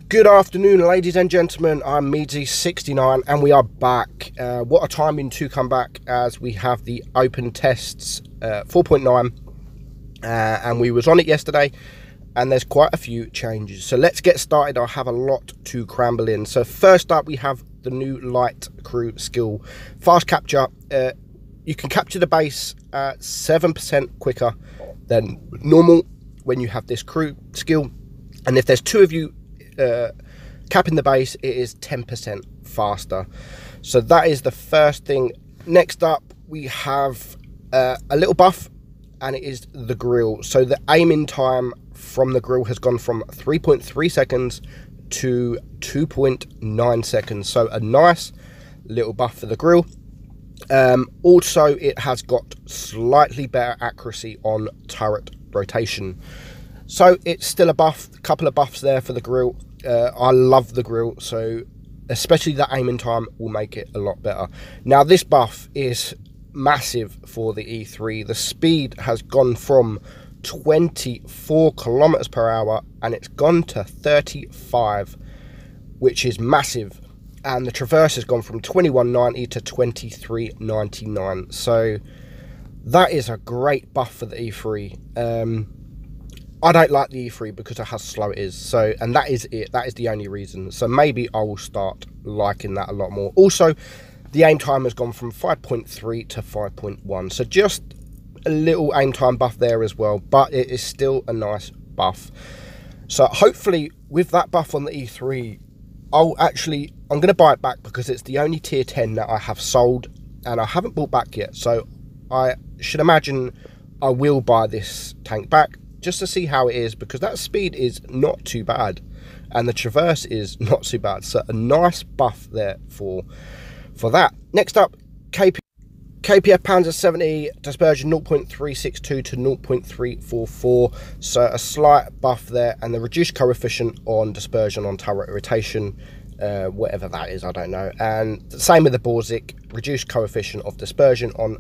Good afternoon, ladies and gentlemen. I'm Meadsy69 and we are back. What a timing to come back, as we have the open tests 4.9 and we was on it yesterday, and there's quite a few changes. So let's get started. I have a lot to cramble in. So first up, we have the new light crew skill. Fast capture. You can capture the base 7% quicker than normal when you have this crew skill, and if there's two of you capping the base, it is 10% faster. So that is the first thing. Next up, we have a little buff, and it is the grill. So the aiming time from the grill has gone from 3.3 seconds to 2.9 seconds. So a nice little buff for the grill. Also, it has got slightly better accuracy on turret rotation. So it's still a buff, a couple of buffs there for the grill. I love the grill, so especially the aiming time will make it a lot better. Now this buff is massive for the E3. The speed has gone from 24 kilometers per hour and it's gone to 35, which is massive. And the traverse has gone from 2190 to 2399. So that is a great buff for the E3. I don't like the E3 because of how slow it is. So, and that is it. That is the only reason. So maybe I will start liking that a lot more. Also, the aim time has gone from 5.3 to 5.1. So just a little aim time buff there as well. But it is still a nice buff. So hopefully with that buff on the E3, I'm going to buy it back, because it's the only tier 10 that I have sold and I haven't bought back yet. So I should imagine I will buy this tank back, just to see how it is, because that speed is not too bad and the traverse is not too bad. So a nice buff there for that. Next up, KPF Panzer 70 dispersion 0.362 to 0.344. So a slight buff there, and the reduced coefficient on dispersion on turret rotation, whatever that is, I don't know. And the same with the Borzik, reduced coefficient of dispersion on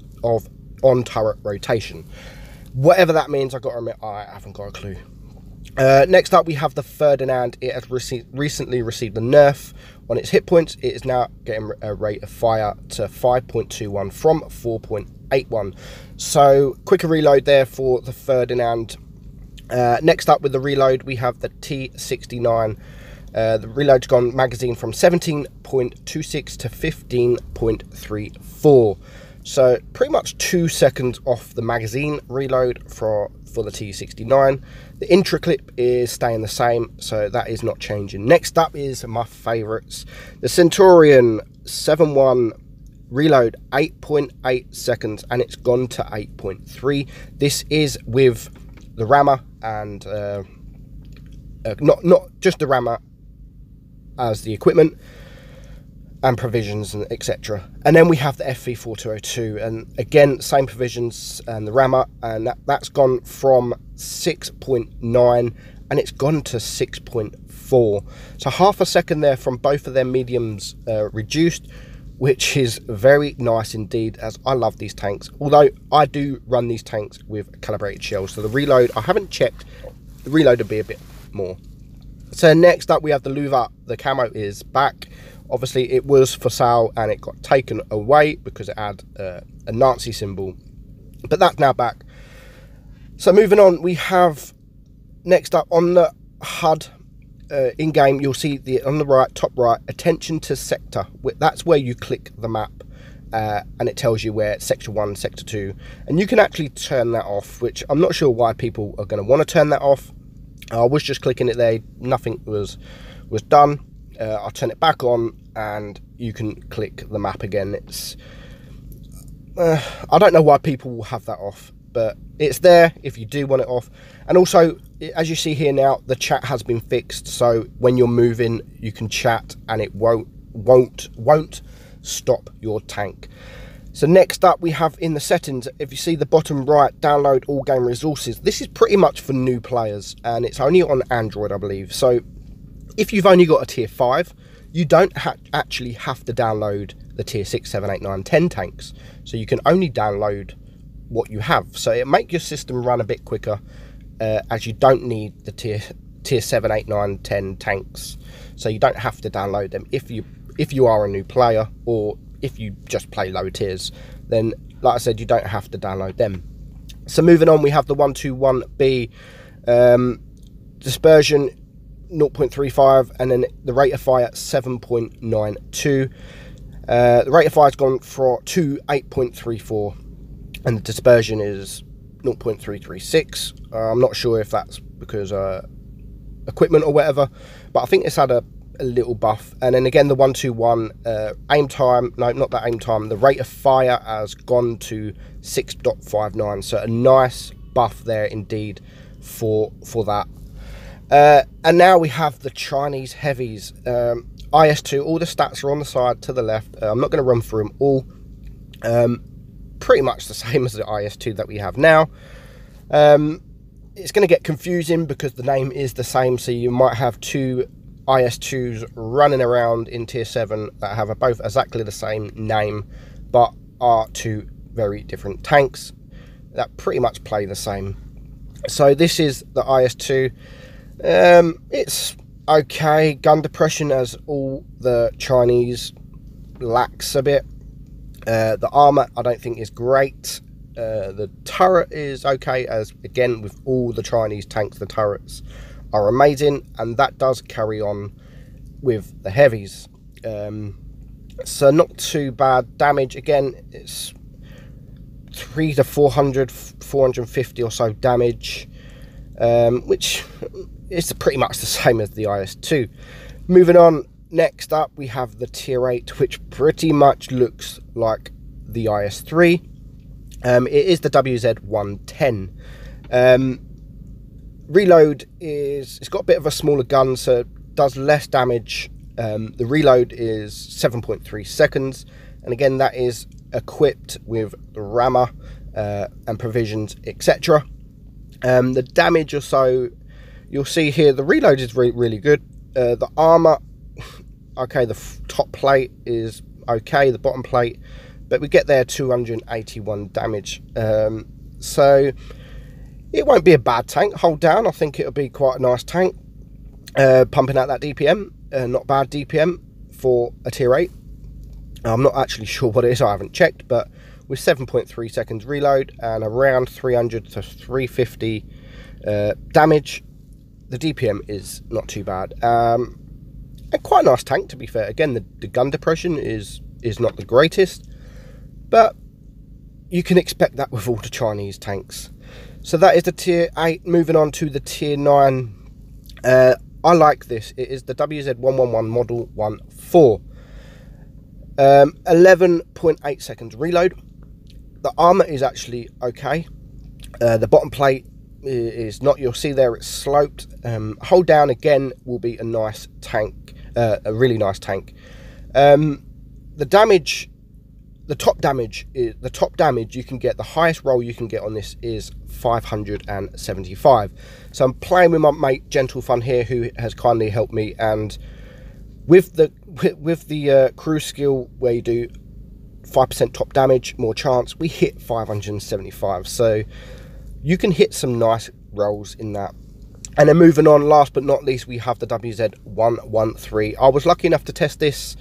turret rotation. Whatever that means, I've got to admit, I haven't got a clue. Next up, we have the Ferdinand. It has recently received a nerf on its hit points. It is now getting a rate of fire to 5.21 from 4.81. So quicker reload there for the Ferdinand. Next up with the reload, we have the T69. The reload's gone magazine from 17.26 to 15.34. So pretty much 2 seconds off the magazine reload for the T69. The intra clip is staying the same, so that is not changing. Next up is my favorites, the Centurion 7.1 reload, 8.8 seconds, and it's gone to 8.3. This is with the rammer and not just the rammer as the equipment and provisions and etc. And then we have the FV4202, and again same provisions and the rammer, and that's gone from 6.9 and it's gone to 6.4. So half a second there from both of their mediums reduced, which is very nice indeed, as I love these tanks. Although I do run these tanks with calibrated shells, so the reload, I haven't checked, the reload would be a bit more. So next up we have the Luva. The camo is back. Obviously it was for sale and it got taken away because it had a Nazi symbol, but that's now back. So moving on, we have next up on the HUD in game, you'll see on the right, top right, attention to sector. That's where you click the map and it tells you where sector 1, sector 2, and you can actually turn that off, which I'm not sure why people are going to want to turn that off. I was just clicking it there, nothing was done. I'll turn it back on and you can click the map again. It's I don't know why people will have that off, but it's there if you do want it off. And also, as you see here now, the chat has been fixed, so when you're moving you can chat and it won't stop your tank. So next up we have in the settings, if you see the bottom right, download all game resources. This is pretty much for new players and it's only on Android, I believe. So if you've only got a tier 5, you don't actually have to download the tier 6, 7, 8, 9, 10 tanks. So you can only download what you have. So it makes your system run a bit quicker, as you don't need the tier tier 7, 8, 9, 10 tanks, so you don't have to download them if you are a new player, or if you just play low tiers. Then, like I said, you don't have to download them. So moving on, we have the 121B dispersion 0.35, and then the rate of fire 7.92. The rate of fire has gone to 8.34, and the dispersion is 0.336. I'm not sure if that's because equipment or whatever, but I think it's had a little buff. And then again, the 121 aim time, no, not that aim time, the rate of fire has gone to 6.59, so a nice buff there indeed for that. And now we have the Chinese heavies, IS2. All the stats are on the side to the left. I'm not going to run through them all. Pretty much the same as the IS2 that we have now. It's going to get confusing because the name is the same, so you might have two IS2s running around in tier 7 that have both exactly the same name, but are two very different tanks that pretty much play the same. So this is the IS2. It's okay. Gun depression, as all the Chinese, lacks a bit. The armor I don't think is great. The turret is okay, as again with all the Chinese tanks, the turrets are amazing, and that does carry on with the heavies. So not too bad. Damage, again, it's 300 to 400, 450 or so damage, which is pretty much the same as the IS2. Moving on, next up we have the tier 8, which pretty much looks like the IS3. It is the WZ-110. Reload it's got a bit of a smaller gun, so it does less damage. The reload is 7.3 seconds, and again that is equipped with the rammer and provisions, etc. The damage or so, you'll see here, the reload is really good. The armor, okay, the top plate is okay, the bottom plate, but we get there 281 damage. So it won't be a bad tank. Hold down, I think it'll be quite a nice tank. Pumping out that DPM, not bad DPM for a tier 8. I'm not actually sure what it is, I haven't checked, but with 7.3 seconds reload and around 300 to 350 damage, the DPM is not too bad. And quite a nice tank, to be fair. Again, the gun depression is not the greatest, but you can expect that with all the Chinese tanks. So that is the tier 8. Moving on to the tier 9. I like this. It is the WZ-111 Model 14. 11.8 seconds reload. The armor is actually okay. The bottom plate is not, you'll see there it's sloped. Hold down again will be a nice tank, a really nice tank. The damage, the top damage you can get, the highest roll you can get on this is 575. So I'm playing with my mate Gentle Fun here, who has kindly helped me, and with the crew skill where you do 5% top damage, more chance, we hit 575. So you can hit some nice rolls in that. And then moving on, last but not least, we have the WZ-113. I was lucky enough to test this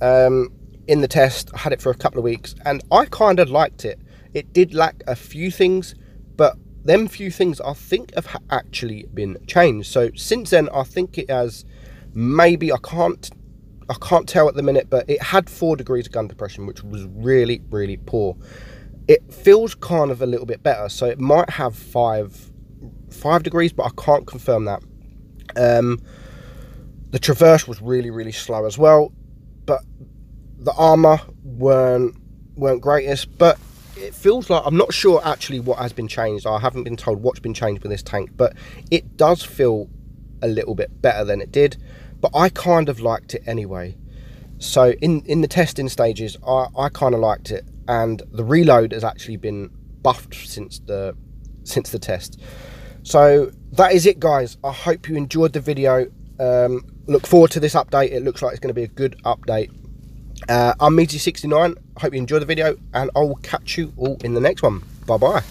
in the test. I had it for a couple of weeks, and I kind of liked it. It did lack a few things, but them few things I think have actually been changed. So since then, I think it has, maybe, I can't tell at the minute, but it had 4 degrees of gun depression, which was really poor. It feels kind of a little bit better, so it might have 5 degrees, but I can't confirm that. The traverse was really slow as well, but the armor weren't greatest. But it feels like, I'm not sure actually what has been changed. I haven't been told what's been changed with this tank, but it does feel a little bit better than it did. But I kind of liked it anyway. So in the testing stages, I kind of liked it, and the reload has actually been buffed since the test. So that is it, guys. I hope you enjoyed the video. Look forward to this update. It looks like it's going to be a good update. I'm Meaty69. I hope you enjoyed the video, and I will catch you all in the next one. Bye bye.